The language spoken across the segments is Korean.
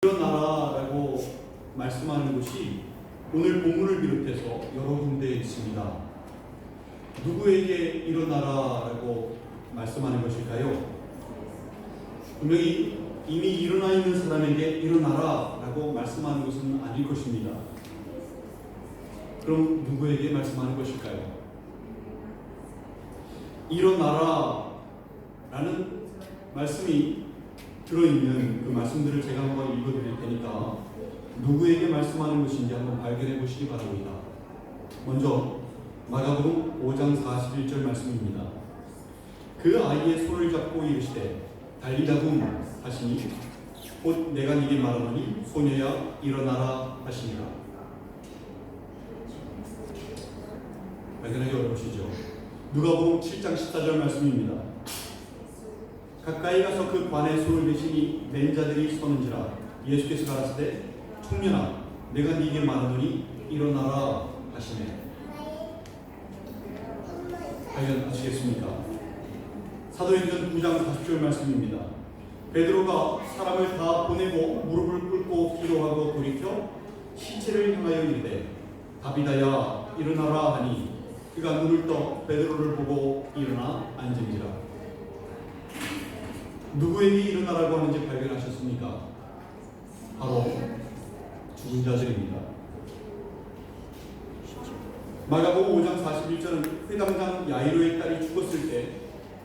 일어나라라고 말씀하는 곳이 오늘 본문을 비롯해서 여러 군데에 있습니다. 누구에게 일어나라라고 말씀하는 것일까요? 분명히 이미 일어나 있는 사람에게 일어나라라고 말씀하는 것은 아닐 것입니다. 그럼 누구에게 말씀하는 것일까요? 일어나라라는 말씀이 들어있는 그 말씀들을 제가 한번 읽어드릴 테니까 누구에게 말씀하는 것인지 한번 발견해 보시기 바랍니다. 먼저 마가복음 5장 41절 말씀입니다. 그 아이의 손을 잡고 이르시되 달리라굼 하시니 곧 내가 네게 말하노니 소녀야 일어나라 하시니라. 발견하기 어려우시죠? 누가복음 7장 14절 말씀입니다. 가까이 가서 그 관에 손을 대시니 맨 자들이 서는지라. 예수께서 가라사대 청년아 내가 네게 말하노니 일어나라 하시네. 발견하시겠습니까? 사도행전 9장 40절 말씀입니다. 베드로가 사람을 다 보내고 무릎을 꿇고 기도하고 돌이켜 시체를 향하여 이르되 다비다야 일어나라 하니 그가 눈을 떠 베드로를 보고 일어나 앉은지라. 누구에게 일어나라고 하는지 발견하셨습니까? 바로 죽은 자들입니다. 마가복음 5장 41절은 회당장 야이로의 딸이 죽었을 때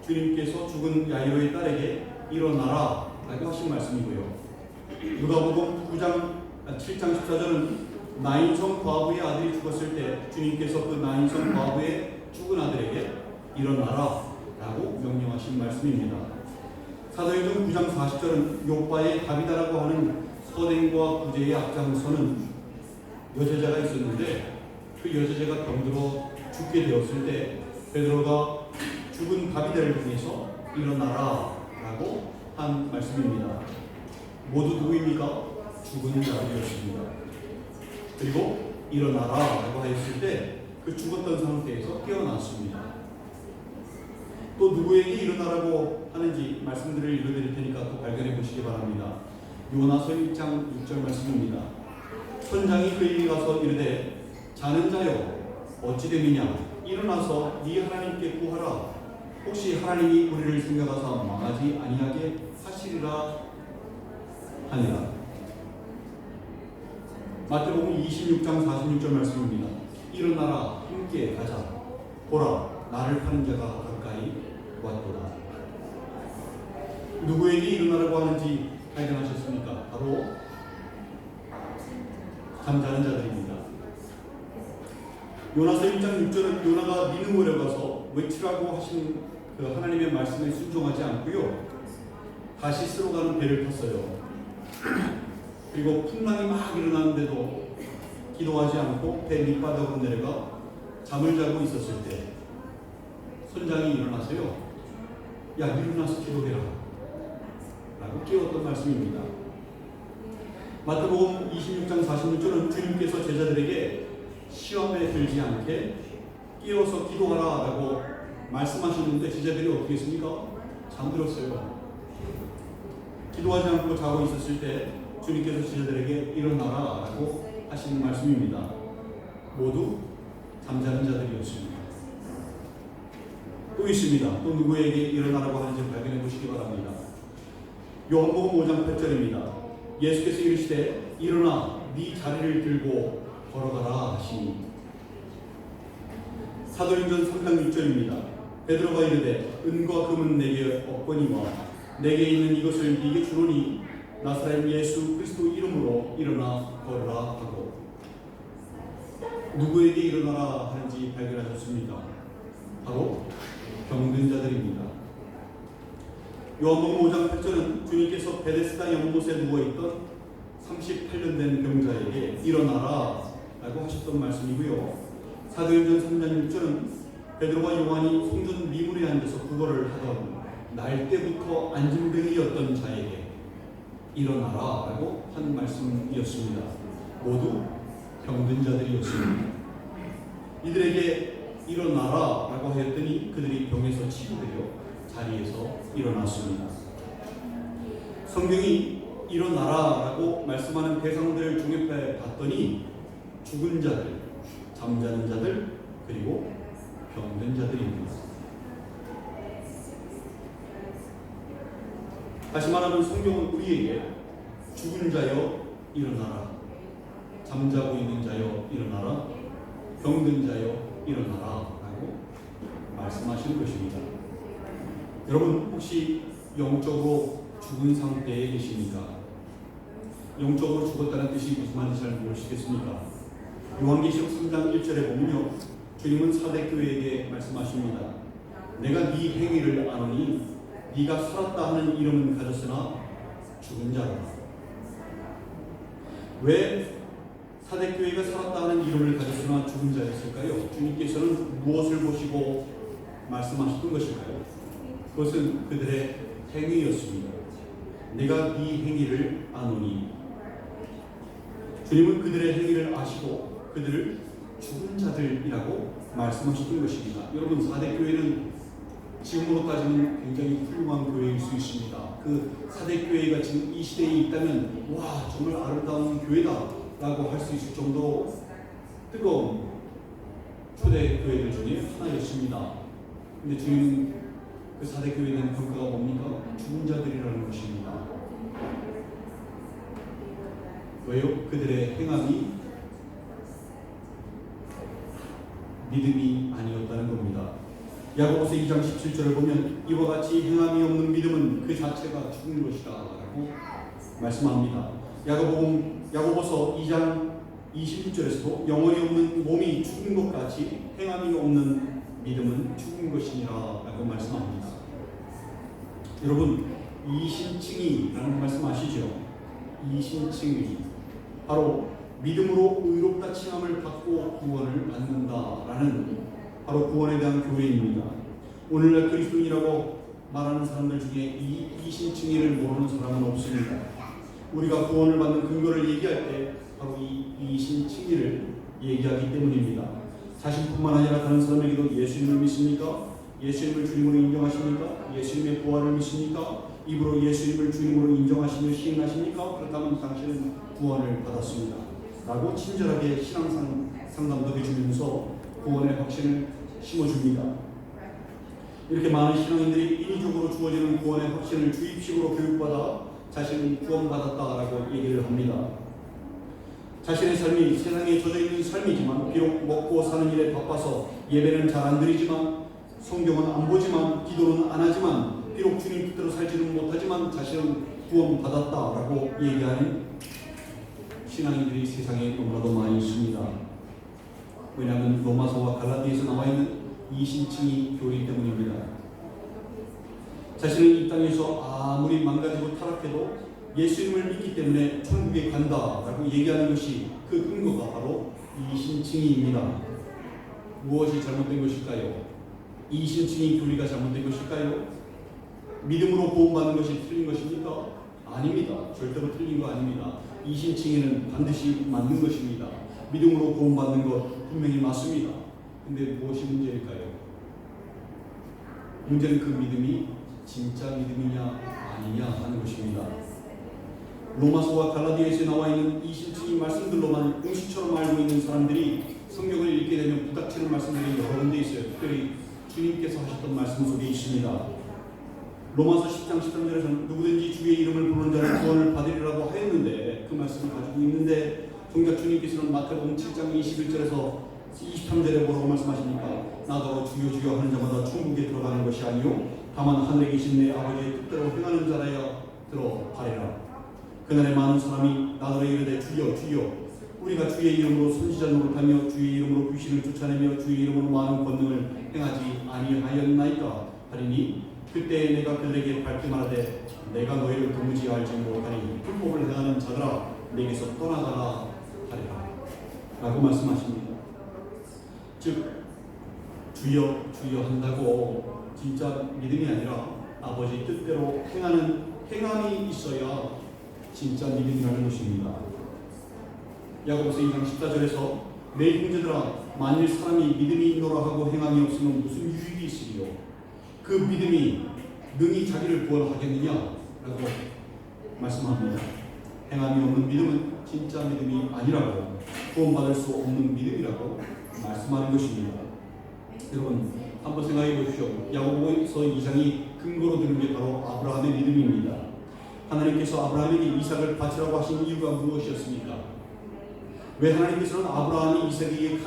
주님께서 죽은 야이로의 딸에게 일어나라 라고 하신 말씀이고요. 누가복음 7장 14절은 나인성 과부의 아들이 죽었을 때 주님께서 그 나인성 과부의 죽은 아들에게 일어나라 라고 명령하신 말씀입니다. 사도행전 9장 40절은 요바의 다비다라고 하는 선행과 구제의 앞장서는 여제자가 있었는데 그 여제자가 병들어 죽게 되었을 때 베드로가 죽은 다비다를 통해서 일어나라 라고 한 말씀입니다. 모두 누구입니까? 죽은 자들이었습니다. 그리고 일어나라 라고 하였을 때 그 죽었던 상태에서 깨어났습니다. 또 누구에게 일어나라고 하는지 말씀들을 읽어드릴 테니까 또 발견해 보시기 바랍니다. 요나서 1장 6절 말씀입니다. 선장이 그에게 가서 이르되 자는 자여 어찌 됨이냐 일어나서 네 하나님께 구하라. 혹시 하나님이 우리를 생각하사 망하지 아니하게 하시리라 하니라. 마태복음 26장 46절 말씀입니다. 일어나라 함께 가자. 보라 나를 파는 자가 가까이 왔도다. 누구에게 일어나라고 하는지 발견하셨습니까? 바로 잠자는 자들입니다. 요나서 1장 6절은 요나가 니느웨로 가서 외치라고 하신 그 하나님의 말씀에 순종하지 않고요 다시스로 가는 배를 탔어요. 그리고 풍랑이 막 일어나는데도 기도하지 않고 배 밑바닥으로 내려가 잠을 자고 있었을 때 선장이 일어나서요 야 일어나서 기도해라 라고 깨웠던 말씀입니다. 마태복음 26장 46절은 주님께서 제자들에게 시험에 들지 않게 깨워서 기도하라 라고 말씀하셨는데 제자들이 어떻게 했습니까? 잠들었어요. 기도하지 않고 자고 있었을 때 주님께서 제자들에게 일어나라 라고 하시는 말씀입니다. 모두 잠자는 자들이었습니다. 또 있습니다. 또 누구에게 일어나라고 하는지 발견해 보시기 바랍니다. 요한복음 5장 8절입니다. 예수께서 이르시되 일어나 네 자리를 들고 걸어가라 하시니. 사도행전 3장 6절입니다. 베드로가 이르되 은과 금은 내게 없거니와 내게 있는 이것을 네게 주노니 나사렛 예수 그리스도 이름으로 일어나 걸으라 하고. 누구에게 일어나라 하는지 발견하셨습니까? 바로 병든 자들입니다. 요한복음 5장 8절은 주님께서 베데스다 연못에 누워있던 38년 된 병자에게 일어나라 라고 하셨던 말씀이고요. 사도행전 3장 6절은 베드로와 요한이 성전 미문에 앉아서 구걸을 하던 날 때부터 안진병이었던 자에게 일어나라 라고 한 말씀이었습니다. 모두 병든 자들이었습니다. 이들에게 일어나라 라고 하였더니 그들이 병에서 치유되어 자리에서 일어났습니다. 성경이 일어나라라고 말씀하는 대상들을 종합해 봤더니 죽은 자들, 잠자는 자들, 그리고 병든 자들입니다. 다시 말하면 성경은 우리에게 죽은 자여 일어나라, 잠자고 있는 자여 일어나라, 병든 자여 일어나라 라고 말씀하시는 것입니다. 여러분 혹시 영적으로 죽은 상태에 계십니까? 영적으로 죽었다는 뜻이 무슨 말인지 잘 모르시겠습니까? 요한계시록 3장 1절에 보면요, 주님은 사대교회에게 말씀하십니다. 내가 네 행위를 아노니 네가 살았다 하는 이름은 가졌으나 죽은 자라. 왜 사대교회가 살았다 하는 이름을 가졌으나 죽은 자였을까요? 주님께서는 무엇을 보시고 말씀하셨던 것일까요? 그것은 그들의 행위였습니다. 내가 네 행위를 아노니. 주님은 그들의 행위를 아시고 그들을 죽은 자들이라고 말씀하셨던 것입니다. 여러분, 사대교회는 지금으로 따지면 굉장히 훌륭한 교회일 수 있습니다. 그 사대교회가 지금 이 시대에 있다면 와, 정말 아름다운 교회다 라고 할 수 있을 정도로 뜨거운 초대교회들 중에 하나였습니다. 근데 주님은 그 사대교회에 대한 평가가 뭡니까? 죽은 자들이라는 것입니다. 왜요? 그들의 행함이 믿음이 아니었다는 겁니다. 야고보서 2장 17절을 보면 이와 같이 행함이 없는 믿음은 그 자체가 죽은 것이다 라고 말씀합니다. 야고보서 2장 26절에서도 영혼이 없는 몸이 죽은 것 같이 행함이 없는 믿음은 죽은 것이니라 라고 말씀합니다. 여러분, 이신칭의라는 말씀 아시죠? 이신칭의, 바로 믿음으로 의롭다 칭함을 받고 구원을 받는다라는 바로 구원에 대한 교리입니다. 오늘날 그리스도인이라고 말하는 사람들 중에 이 이신칭의를 모르는 사람은 없습니다. 우리가 구원을 받는 근거를 얘기할 때 바로 이 이신칭의를 얘기하기 때문입니다. 자신뿐만 아니라 다른 사람에게도 예수님을 믿습니까? 예수님을 주님으로 인정하십니까? 예수님의 부활을 믿습니까? 입으로 예수님을 주님으로 인정하시며 시인하십니까? 그렇다면 당신은 구원을 받았습니다 라고 친절하게 신앙 상담도 해주면서 구원의 확신을 심어줍니다. 이렇게 많은 신앙인들이 인위적으로 주어지는 구원의 확신을 주입식으로 교육받아 자신은 구원받았다라고 얘기를 합니다. 자신의 삶이 세상에 젖어있는 삶이지만, 비록 먹고 사는 일에 바빠서 예배는 잘 안 드리지만, 성경은 안 보지만, 기도는 안 하지만, 비록 주님 뜻대로 살지는 못하지만 자신은 구원받았다라고 얘기하는 신앙인들이 세상에 너무나도 많이 있습니다. 왜냐하면 로마서와 갈라디아에서 나와 있는 이신칭의 교리 때문입니다. 자신은 이 땅에서 아무리 망가지고 타락해도 예수님을 믿기 때문에 천국에 간다라고 얘기하는 것이 그 근거가 바로 이신칭의입니다. 무엇이 잘못된 것일까요? 이신칭의 교리가 잘못된 것일까요? 믿음으로 구원받는 것이 틀린 것입니까? 아닙니다. 절대로 틀린 거 아닙니다. 이신칭의는 반드시 맞는 것입니다. 믿음으로 구원받는 것 분명히 맞습니다. 근데 무엇이 문제일까요? 문제는 그 믿음이 진짜 믿음이냐 아니냐 하는 것입니다. 로마서와 갈라디아에서 나와 있는 이신칭의 말씀들로만 공식처럼 알고 있는 사람들이 성경을 읽게 되면 부닥치는 말씀들이 여러 군데 있어요. 특별히 주님께서 하셨던 말씀 속에 있습니다. 로마서 10장 13절에서는 누구든지 주의 이름을 부르는 자는 구원을 받으리라고 하였는데, 그 말씀을 가지고 있는데, 정작 주님께서는 마태복음 7장 21절에서 23절에 뭐라고 말씀하십니까? 나더러 주여 주여 하는 자마다 천국에 들어가는 것이 아니요 다만 하늘에 계신 내 아버지의 뜻대로 행하는 자라야 들어가리라. 그날에 많은 사람이 나더러 이르되 주여 주여 우리가 주의 이름으로 선지자 노릇하며 주의 이름으로 귀신을 쫓아내며 주의 이름으로 많은 권능을 행하지 아니하였나이까 하리니, 그때 내가 그들에게 밝게 말하되 내가 너희를 도무지 알지 못하니 불법을 행하는 자들아 내게서 떠나가라 하리라 라고 말씀하십니다. 즉 주여 주여 한다고 진짜 믿음이 아니라 아버지 뜻대로 행하는 행함이 있어야 진짜 믿음이라는 것입니다. 야고보서 2장 14절에서 내 형제들아 만일 사람이 믿음이 있노라 하고 행함이 없으면 무슨 유익이 있으리요? 그 믿음이 능히 자기를 구원하겠느냐? 라고 말씀합니다. 행함이 없는 믿음은 진짜 믿음이 아니라고, 구원받을 수 없는 믿음이라고 말씀하는 것입니다. 여러분 한번 생각해 보십시오. 야고보서 2장이 근거로 드는 게 바로 아브라함의 믿음입니다. 하나님께서 아브라함에게 이삭을 바치라고 하신 이유가 무엇이었습니까? 왜 하나님께서는 아브라함이 이삭에게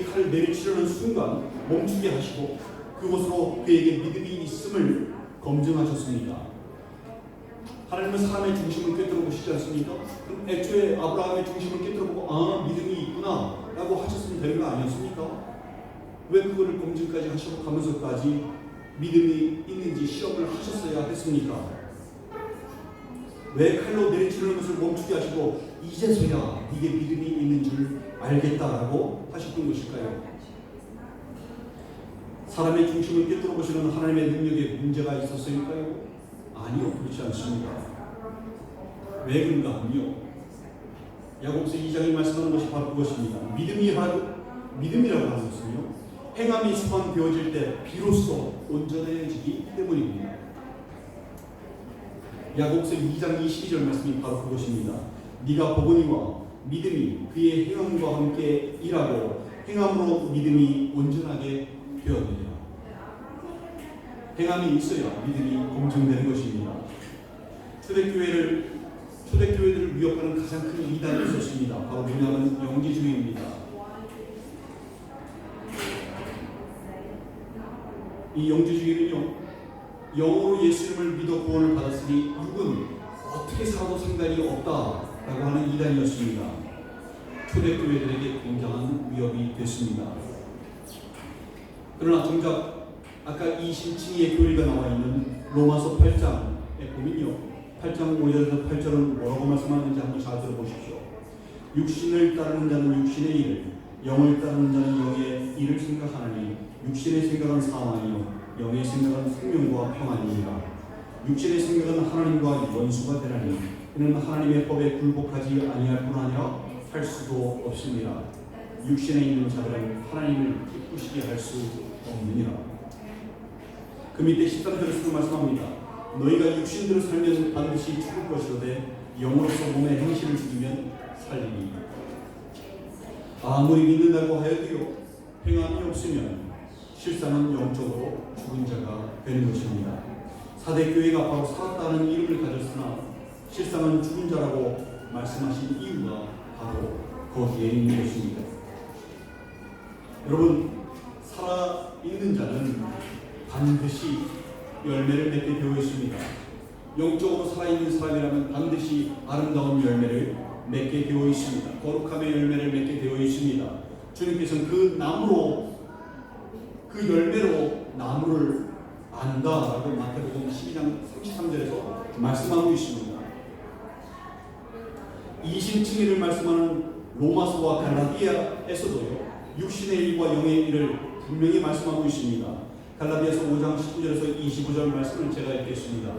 칼을 내리치려는 순간 멈추게 하시고 그것으로 그에게 믿음이 있음을 검증하셨습니까? 하나님은 사람의 중심을 꿰뚫어 보시지 않습니까? 그럼 애초에 아브라함의 중심을 꿰뚫어 보고 믿음이 있구나 라고 하셨으면 되는 거 아니었습니까? 왜 그거를 검증까지 하시고 가면서까지 믿음이 있는지 시험을 하셨어야 했습니까? 왜 칼로 내리치는 것을 멈추게 하시고 이제서야 이게 믿음이 있는 줄 알겠다라고 하셨던 것일까요? 사람의 중심을 꿰뚫어 보시는 하나님의 능력에 문제가 있었을까요? 아니요, 그렇지 않습니다. 왜 그런가 하면요, 야고보서 2장이 말씀하는 것이 바로 그것입니다. 믿음이라고 하는 것은요, 행함이 수반되어질 때 비로소 온전해지기 때문입니다. 야고보서 2장 22절 말씀이 바로 그것입니다. 네가 보거니와 믿음이 그의 행함과 함께 일하고 행함으로 믿음이 온전하게 되었느니라. 행함이 있어야 믿음이 검증되는 것입니다. 초대교회들을 위협하는 가장 큰 이단이 있었습니다. 바로 뭐냐면 영지주의입니다. 이 영지주의는요, 영으로 예수님을 믿어 구원을 받았으니 육은 어떻게 살아도 상관이 없다라고 하는 이단이었습니다. 초대교회들에게 굉장한 위협이 됐습니다. 그러나 정작 아까 이 심층의 교리가 나와 있는 로마서 8장에 보면요, 8장 5절에서 8절은 뭐라고 말씀하는지 한번 잘 들어보십시오. 육신을 따르는 자는 육신의 일을, 영을 따르는 자는 영의 일을 생각하나니 육신의 생각은 사망이요 영의 생각은 생명과 평안이니라. 육신의 생각은 하나님과 원수가 되나니 그는 하나님의 법에 굴복하지 아니할 뿐 아니라 할 수도 없습니다. 육신에 있는 자들은 하나님을 기쁘시게 할 수 없느니라. 그 밑에 13절에서도 말씀합니다. 너희가 육신대로 살면 반드시 죽을 것이로되 영으로서 몸의 행실을 죽이면 살리니. 아무리 믿는다고 하여도요, 행함이 없으면 실상은 영적으로 죽은 자가 되는 것입니다. 사대교회가 바로 살았다는 이름을 가졌으나 실상은 죽은 자라고 말씀하신 이유가 바로 거기에 있는 것입니다. 여러분, 살아있는 자는 반드시 열매를 맺게 되어 있습니다. 영적으로 살아있는 사람이라면 반드시 아름다운 열매를 맺게 되어 있습니다. 거룩함의 열매를 맺게 되어 있습니다. 주님께서는 그 열매로 나무를 안다라고 마태복음 12장 33절에서 말씀하고 있습니다. 이심칭의를 말씀하는 로마서와 갈라디아에서도요, 육신의 일과 영의 일을 분명히 말씀하고 있습니다. 갈라디아서 5장 19절에서 25절 말씀을 제가 읽겠습니다.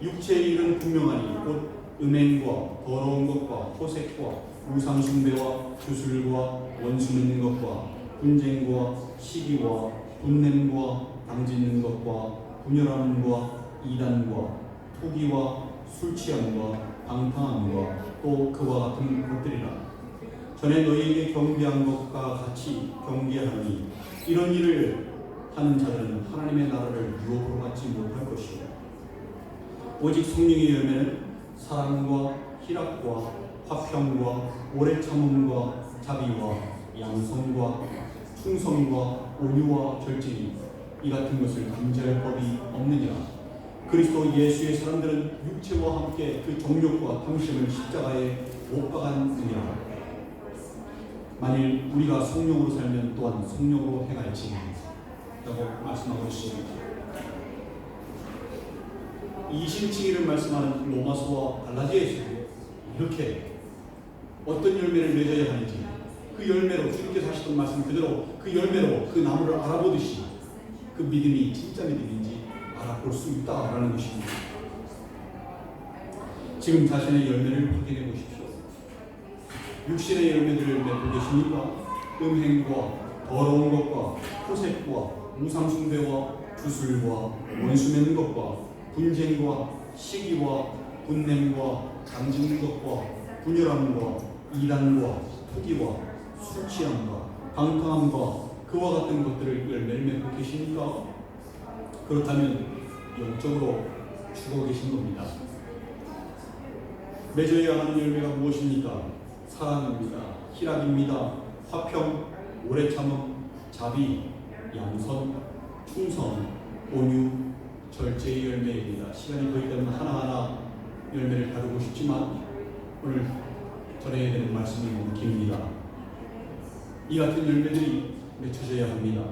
육체의 일은 분명하니 곧 음행과 더러운 것과 호색과 우상숭배와 주술과 원수 맺는 것과 분쟁과 시기와 분냄과 당짓는 것과 분열함과 이단과 토기와 술취함과 방탕함과 또 그와 같은 것들이라. 전에 너희에게 경계한 것과 같이 경계하니 이런 일을 하는 자들은 하나님의 나라를 유업으로 받지 못할 것이요 오직 성령의 열매는 사랑과 희락과 화평과 오래 참음과 자비와 양성과 충성과 온유와 절제니 이 같은 것을 금지할 법이 없느니라. 그리스도 예수의 사람들은 육체와 함께 그 정욕과 탐심을 십자가에 못 박았느니라. 만일 우리가 성령으로 살면 또한 성령으로 행할지 라고 말씀하고 있습니다. 이심칭의를 말씀하는 로마서와 갈라디아에서 이렇게 어떤 열매를 맺어야 하는지, 그 열매로 주님께서 하시던 말씀 그대로 그 열매로 그 나무를 알아보듯이 그 믿음이 진짜 믿음인지 알아볼 수 있다라는 것입니다. 지금 자신의 열매를 확인해 보십시오. 육신의 열매들을 맺고 계십니까? 음행과 더러운 것과 호색과 우상숭배와 주술과 원수 맺는 것과 분쟁과 시기와 분냄과 장짓는 것과 분열함과 이단과 투기와 술 취함과 방탕함과 그와 같은 것들을 열매를 맺고 계십니까? 그렇다면 영적으로 죽어 계신 겁니다. 맺어야 하는 열매가 무엇입니까? 사랑입니다. 희락입니다. 화평, 오래 참음, 자비, 양선, 충성, 온유, 절제의 열매입니다. 시간이 거의 되면 하나하나 열매를 다루고 싶지만 오늘 전해야 되는 말씀이 너무 깁니다. 이 같은 열매들이 맺혀져야 합니다.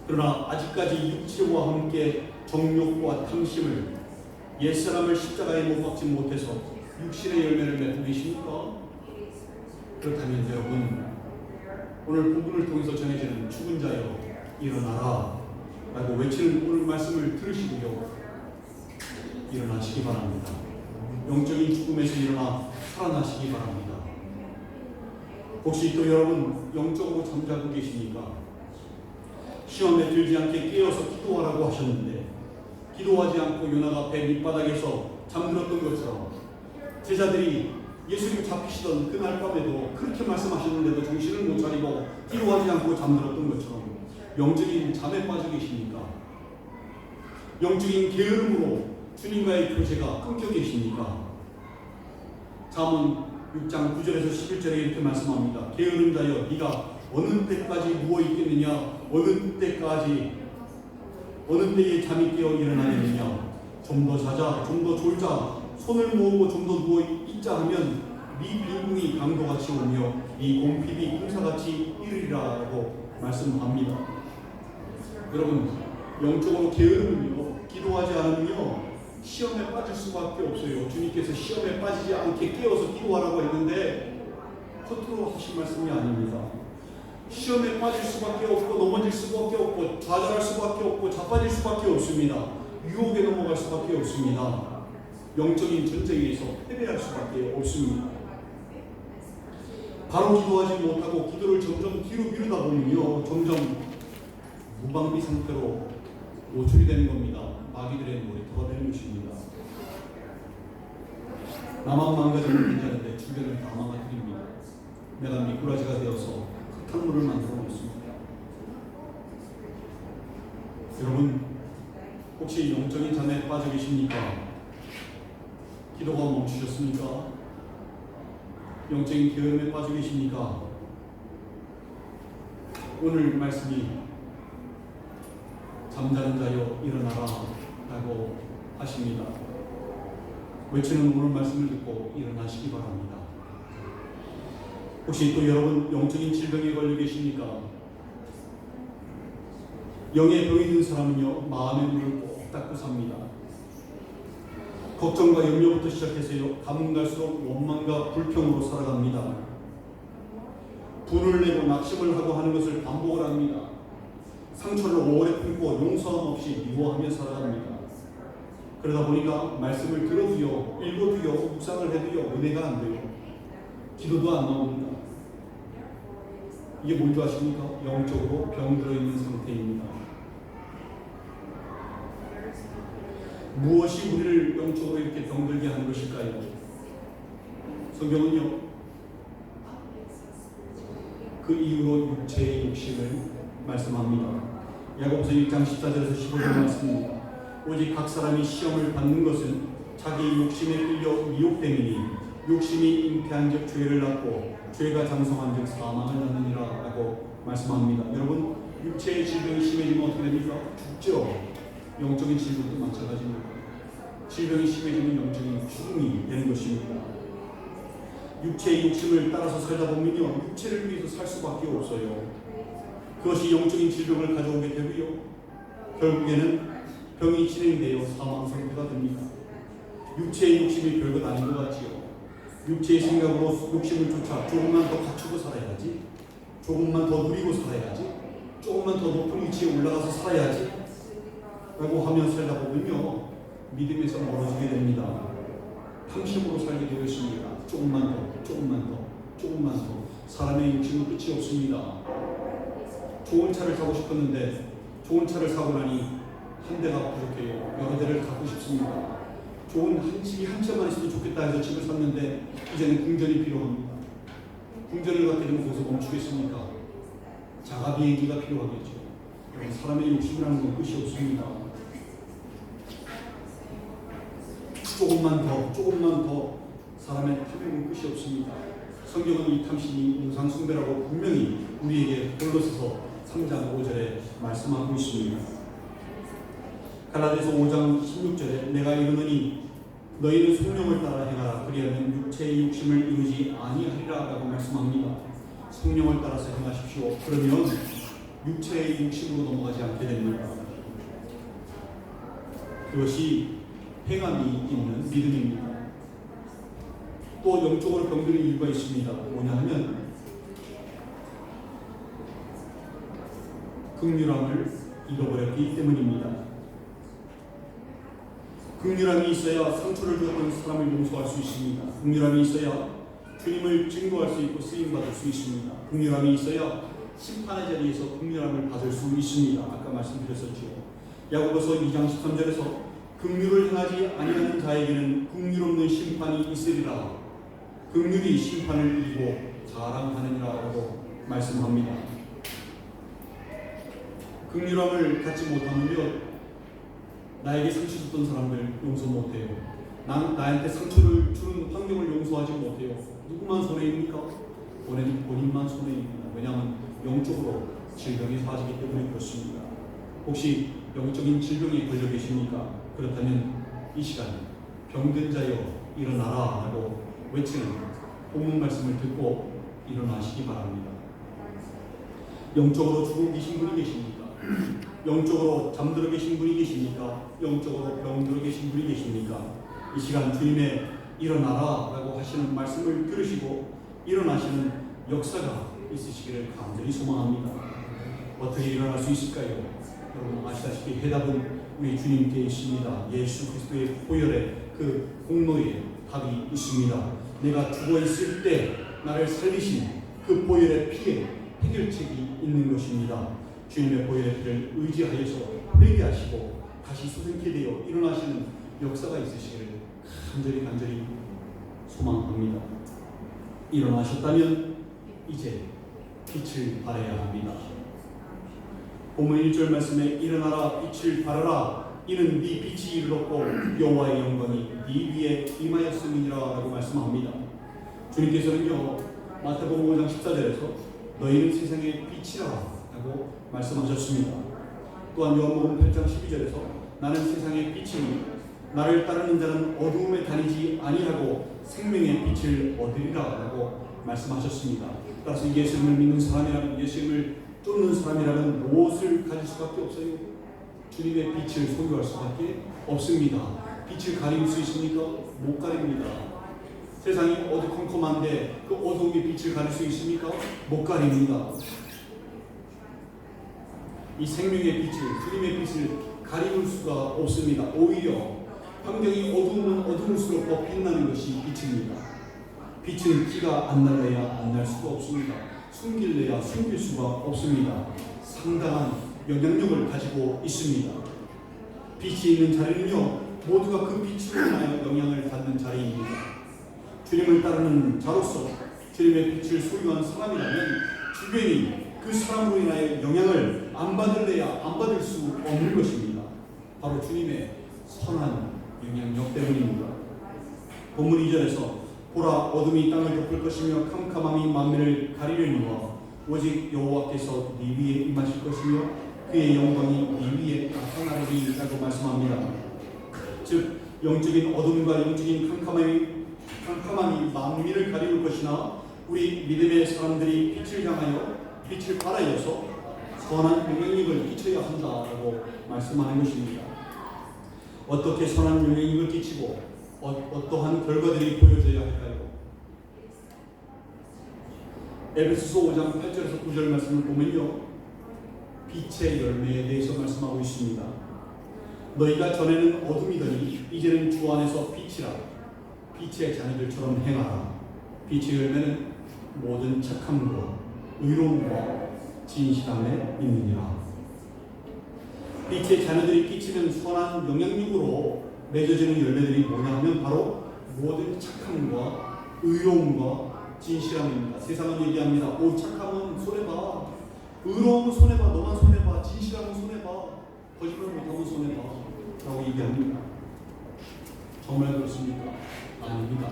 그러나 아직까지 육체와 함께 정욕과 탐심을 옛사람을 십자가에 못 박지 못해서 육신의 열매를 맺고 계십니까? 그렇다면 여러분, 오늘 본문을 통해서 전해지는 죽은 자여 일어나라 라고 외치는 오늘 말씀을 들으시고요, 일어나시기 바랍니다. 영적인 죽음에서 일어나 살아나시기 바랍니다. 혹시 또 여러분 영적으로 잠자고 계십니까? 시험에 들지 않게 깨어서 기도하라고 하셨는데 기도하지 않고 요나가 배 밑바닥에서 잠들었던 것처럼 제자들이 예수님 잡히시던 그날 밤에도 그렇게 말씀하셨는데도 정신을 못 차리고 기도하지 않고 잠들었던 것처럼 영적인 잠에 빠져 계십니까? 영적인 게으름으로 주님과의 교제가 끊겨 계십니까? 잠언 6장 9절에서 11절에 이렇게 말씀합니다. 게으른 자여 네가 어느 때까지 누워 있겠느냐? 어느 때에 잠이 깨어 일어나겠느냐? 좀 더 자자, 좀 더 졸자, 손을 모으고 좀 더 누워 있자 하면 네 빈궁이 강도같이 오며 네 곰핍이 kum사같이 이르리라라고 말씀합니다. 여러분, 영적으로 게으르면요, 기도하지 않으면요 시험에 빠질 수밖에 없어요. 주님께서 시험에 빠지지 않게 깨어서 기도하라고 했는데 허투루 하신 말씀이 아닙니다. 시험에 빠질 수밖에 없고 넘어질 수밖에 없고 좌절할 수밖에 없고 자빠질 수밖에 없습니다. 유혹에 넘어갈 수밖에 없습니다. 영적인 전쟁에서 패배할 수밖에 없습니다. 바로 기도하지 못하고 기도를 점점 뒤로 미루다 보면요 점점 무방비 상태로 노출이 되는 겁니다. 마귀들의 놀이터가 되는 것입니다. 나만 망가지면 괜찮은데 주변을 다 망가뜨립니다. 내가 미꾸라지가 되어서 흙탕물을 만들어 놓습니다. 여러분, 혹시 영적인 잠에 빠져 계십니까? 기도가 멈추셨습니까? 영적인 게으름에 빠져 계십니까? 오늘 말씀이 잠자는 자여 일어나라 라고 하십니다. 외치는 오늘 말씀을 듣고 일어나시기 바랍니다. 혹시 또 여러분 영적인 질병에 걸려 계십니까? 영의 병이 있는 사람은요 마음의 문을 꼭 닫고 삽니다. 걱정과 염려부터 시작해서요 가면 갈수록 원망과 불평으로 살아갑니다. 분을 내고 낙심을 하고 하는 것을 반복을 합니다. 상처를 오래 품고 용서함 없이 미워하며 살아갑니다. 그러다 보니까 말씀을 들어도요, 읽어도요, 묵상을 해도요, 은혜가 안 돼요. 기도도 안 나옵니다. 이게 뭔지 아십니까? 영적으로 병들어 있는 상태입니다. 무엇이 우리를 영적으로 이렇게 병들게 하는 것일까요? 성경은요, 그 이후로 육체의 욕심을 말씀합니다. 야고보서 1장 14절에서 15절 말씀입니다. 오직 각 사람이 시험을 받는 것은 자기 욕심에 끌려 미혹됨이니 욕심이 잉태한 즉 죄를 낳고 죄가 장성한 즉 사망을 낳느니라 라고 말씀합니다. 여러분, 육체의 질병이 심해지면 어떻게 됩니까? 죽죠. 영적인 질병도 마찬가지입니다. 질병이 심해지면 영적인 죽음이 되는 것입니다. 육체의 욕심을 따라서 살다 보면요 육체를 위해서 살 수밖에 없어요. 그것이 영적인 질병을 가져오게 되고요 결국에는 병이 진행되어 사망 상태가 됩니다. 육체의 욕심이 별것 아닌 것 같지요. 육체의 생각으로 욕심을 쫓아 조금만 더 갖추고 살아야지, 조금만 더 누리고 살아야지, 조금만 더 높은 위치에 올라가서 살아야지 라고 하며 살다 보면요 믿음에서 멀어지게 됩니다. 탐심으로 살게 되어 있습니다. 조금만 더, 조금만 더, 조금만 더. 사람의 욕심은 끝이 없습니다. 좋은 차를 사고 싶었는데 좋은 차를 사고 나니 한 대가 부족해요. 여러 대를 갖고 싶습니다. 좋은 한 집이 한 채만 있어도 좋겠다 해서 집을 샀는데 이제는 궁전이 필요합니다. 궁전을 갖게 되면 거기서 멈추겠습니까? 자가 비행기가 필요하겠죠. 사람의 욕심이라는 건 끝이 없습니다. 조금만 더 사람의 탐욕은 끝이 없습니다. 성경은 이 탐심이 우상숭배라고 분명히 우리에게 홀로서서 3장 5절에 말씀하고 있습니다. 갈라디아서 5장 16절에 내가 이르노니 너희는 성령을 따라 행하라 그리하면 육체의 욕심을 이루지 아니하리라 라고 말씀합니다. 성령을 따라서 행하십시오. 그러면 육체의 욕심으로 넘어가지 않게 됩니다. 그것이 행함이 있는 믿음입니다. 또 영적으로 병드는 이유가 있습니다. 뭐냐 하면 긍휼함을 잃어버렸기 때문입니다. 긍휼함이 있어야 상처를 주었던 사람을 용서할 수 있습니다. 긍휼함이 있어야 주님을 증거할 수 있고 쓰임받을 수 있습니다. 긍휼함이 있어야 심판의 자리에서 긍휼함을 받을 수 있습니다. 아까 말씀드렸었죠. 야고보서 2장 13절에서 긍휼을 행하지 아니하는 자에게는 긍휼 없는 심판이 있으리라. 긍휼이 심판을 이기고 자랑하느니라고 말씀합니다. 긍휼함을 갖지 못하면 나에게 상처 줬던 사람들 용서 못해요. 나한테 상처를 주는 환경을 용서하지 못해요. 누구만 손해입니까? 본인만 손해입니다. 왜냐하면 영적으로 질병에 빠지기 때문에 그렇습니다. 혹시 영적인 질병에 걸려 계십니까? 그렇다면 이 시간 병든 자여 일어나라 라고 외치는 본문 말씀을 듣고 일어나시기 바랍니다. 영적으로 죽어 계신 분이 계십니까? 영적으로 잠들어 계신 분이 계십니까? 영적으로 병들어 계신 분이 계십니까? 이 시간 주님의 일어나라 라고 하시는 말씀을 들으시고 일어나시는 역사가 있으시기를 간절히 소망합니다. 어떻게 일어날 수 있을까요? 여러분 아시다시피 해답은 우리 주님께 있습니다. 예수 그리스도의 보혈에 그 공로에 답이 있습니다. 내가 죽어 있을 때 나를 살리신 그 보혈의 피에 해결책이 있는 것입니다. 주님의 보혈의 피를 의지하여서 회개하시고 다시 소생케 되어 일어나시는 역사가 있으시기를 간절히 소망합니다. 일어나셨다면 이제 빛을 발해야 합니다. 본문 1절 말씀에 일어나라 빛을 발하라 이는 네 빛이 이르렀고 여호와의 영광이 네 위에 임하였음이니라 라고 말씀합니다. 주님께서는요 마태복음 5장 14절에서 너희는 세상의 빛이라 라고 말씀하셨습니다. 또한 요한복음 8장 12절에서 나는 세상의 빛이니 나를 따르는 자는 어두움에 다니지 아니하고 생명의 빛을 얻으리라 라고 말씀하셨습니다. 따라서 예수님을 믿는 사람이라면 예수님을 쫓는 사람이라면 무엇을 가질 수밖에 없어요? 주님의 빛을 소유할 수밖에 없습니다. 빛을 가릴 수 있습니까? 못 가립니다. 세상이 어두컴컴한데 그 어두움의 빛을 가릴 수 있습니까? 못 가립니다. 이 생명의 빛을, 주님의 빛을 가리울 수가 없습니다. 오히려 환경이 어두우면 어두울수록 더 빛나는 것이 빛입니다. 빛은 티가 안 날래야 안 날 수가 없습니다. 숨길래야 숨길 수가 없습니다. 상당한 영향력을 가지고 있습니다. 빛이 있는 자리는요 모두가 그 빛으로 인하여 영향을 받는 자리입니다. 주님을 따르는 자로서 주님의 빛을 소유한 사람이라면 주변이 그 사람으로 인하여 영향을 안 받을래야 안 받을 수 없는 것입니다. 바로 주님의 선한 영향력 때문입니다. 본문 2절에서 보라 어둠이 땅을 덮을 것이며 캄캄함이 만민을 가리려니와 오직 여호와께서 네 위에 임하실 것이며 그의 영광이 네 위에 나타나리니 라고 말씀합니다. 즉 영적인 어둠과 영적인 캄캄함이 만민을 가리울 것이나 우리 믿음의 사람들이 빛을 향하여 빛을 발하여서 선한 영향력을 끼쳐야 한다라고 말씀하는 것입니다. 어떻게 선한 영향력을 끼치고 어떠한 결과들이 보여져야 할까요? 에베소서 5장 8절에서 9절 말씀을 보면요 빛의 열매에 대해서 말씀하고 있습니다. 너희가 전에는 어둠이더니 이제는 주 안에서 빛이라 빛의 자녀들처럼 행하라. 빛의 열매는 모든 착함과 의로움과 진실함에 있느니라. 빛의 자녀들이 끼치는 선한 영향력으로 맺어지는 열매들이 뭐냐 하면 바로 모든 착함과 의로움과 진실함입니다. 세상은 얘기합니다. 오, 착함은 손해봐, 의로움은 손해봐, 너만 손해봐, 진실함은 손해봐, 거짓말 못하면 손해봐 라고 얘기합니다. 정말 그렇습니까? 아닙니다.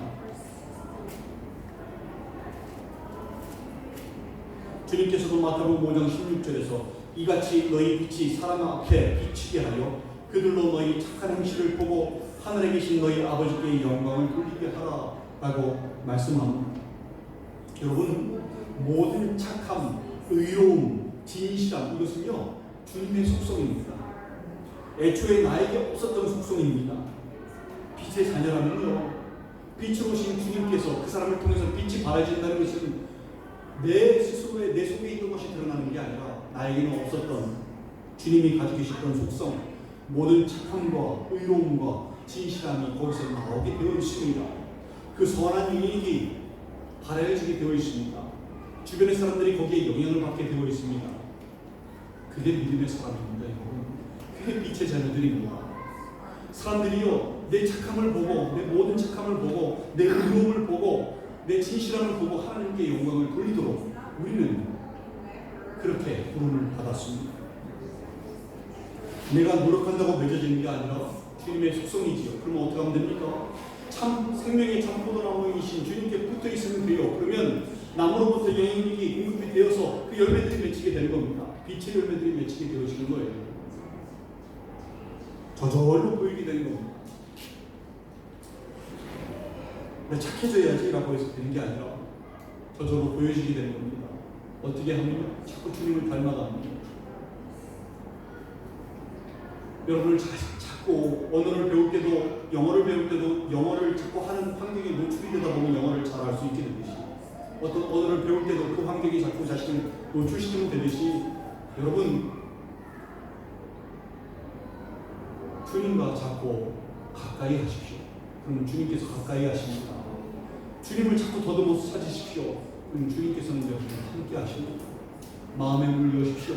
주님께서도 마태복음 5장 16절에서 이같이 너희 빛이 사람 앞에 비치게 하여 그들로 너희 착한 행실을 보고 하늘에 계신 너희 아버지께 영광을 돌리게 하라 라고 말씀합니다. 여러분, 모든 착함, 의로움, 진실함, 이것은요 주님의 속성입니다. 애초에 나에게 없었던 속성입니다. 빛의 자녀라면요, 빛으로 오신 주님께서 그 사람을 통해서 빛이 발해진다는 것은 내 스스로의 내 속에 있는 것이 드러나는 게 아니라 나에게는 없었던 주님이 가지고 계셨던 속성, 모든 착함과 의로움과 진실함이 거기서 나오게 되어 있습니다. 그 선한 유익이 발해지게 되어 있습니다. 주변의 사람들이 거기에 영향을 받게 되어 있습니다. 그게 믿음의 사람입니다. 그게 빛의 자녀들입니다. 사람들이요, 내 착함을 보고, 내 모든 착함을 보고, 내 의로움을 보고, 내 진실함을 보고 하나님께 영광을 돌리도록 우리는 그렇게 부름을 받았습니다. 내가 노력한다고 맺어지는 게 아니라 주님의 속성이지요. 그러면 어떻게 하면 됩니까? 참 생명의 참 포도나무이신 주님께 붙어 있으면 돼요. 그러면 나무로부터 영향력이 공급이 되어서 그 열매들이 맺히게 되는 겁니다. 빛의 열매들이 맺히게 되어지는 거예요. 저절로 보이게 되는 겁니다. 착해져야지 라고 해서 되는 게 아니라 저절로 보여지게 되는 겁니다. 어떻게 하면 자꾸 주님을 닮아갑니다. 여러분을 자꾸 언어를 배울 때도, 영어를 배울 때도 영어를 자꾸 하는 환경에 노출이 되다 보면 영어를 잘 할 수 있게 되듯이, 어떤 언어를 배울 때도 그 환경이 자꾸 자신을 노출시키면 되듯이, 여러분 주님과 자꾸 가까이 하십시오. 그럼 주님께서 가까이 하십니다. 주님을 자꾸 더듬어 찾으십시오. 그럼 주님께서는 여러분과 함께 하십니다. 마음의 문을 여십시오.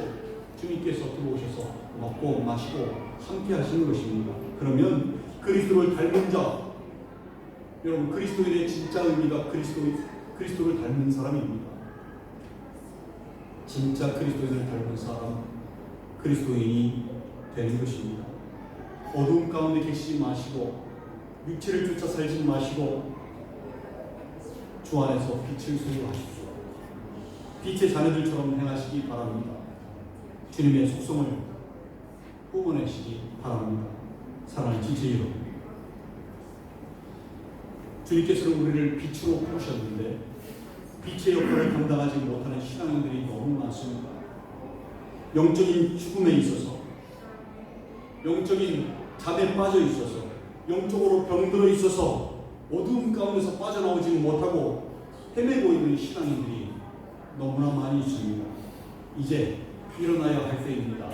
주님께서 들어오셔서 먹고 마시고 함께 하시는 것입니다. 그러면 그리스도를 닮은 자, 여러분 그리스도인의 진짜 의미가 그리스도를 닮은 사람입니다. 진짜 그리스도인을 닮은 사람, 그리스도인이 되는 것입니다. 어두움 가운데 계시지 마시고 육체를 쫓아 살지 마시고 주 안에서 빛을 소유하십시오. 빛의 자녀들처럼 행하시기 바랍니다. 주님의 속성을 뿜어내시기 바랍니다. 사랑하는 지체 여러분, 주님께서는 우리를 빛으로 부르셨는데 빛의 역할을 감당하지 못하는 신앙인들이 너무 많습니다. 영적인 죽음에 있어서, 영적인 잠에 빠져 있어서, 영적으로 병들어 있어서 어두움 가운데서 빠져나오지 못하고 헤매고 있는 신앙인들이 너무나 많이 있습니다. 이제 일어나야 할 때입니다.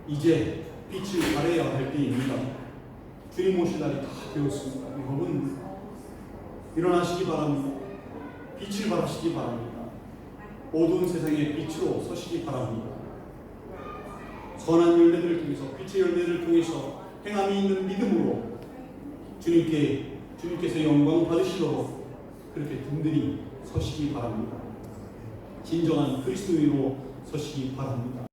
이제 빛을 발해야 할 때입니다. 주님 오실 날이 다 되었습니다. 여러분 일어나시기 바랍니다. 빛을 발하시기 바랍니다. 어두운 세상의 빛으로 서시기 바랍니다. 선한 열매들을 통해서, 빛의 열매들을 통해서 행함이 있는 믿음으로 주님께서 영광 받으시도록 그렇게 든든히 서시기 바랍니다. 진정한 그리스도인으로 서시기 바랍니다.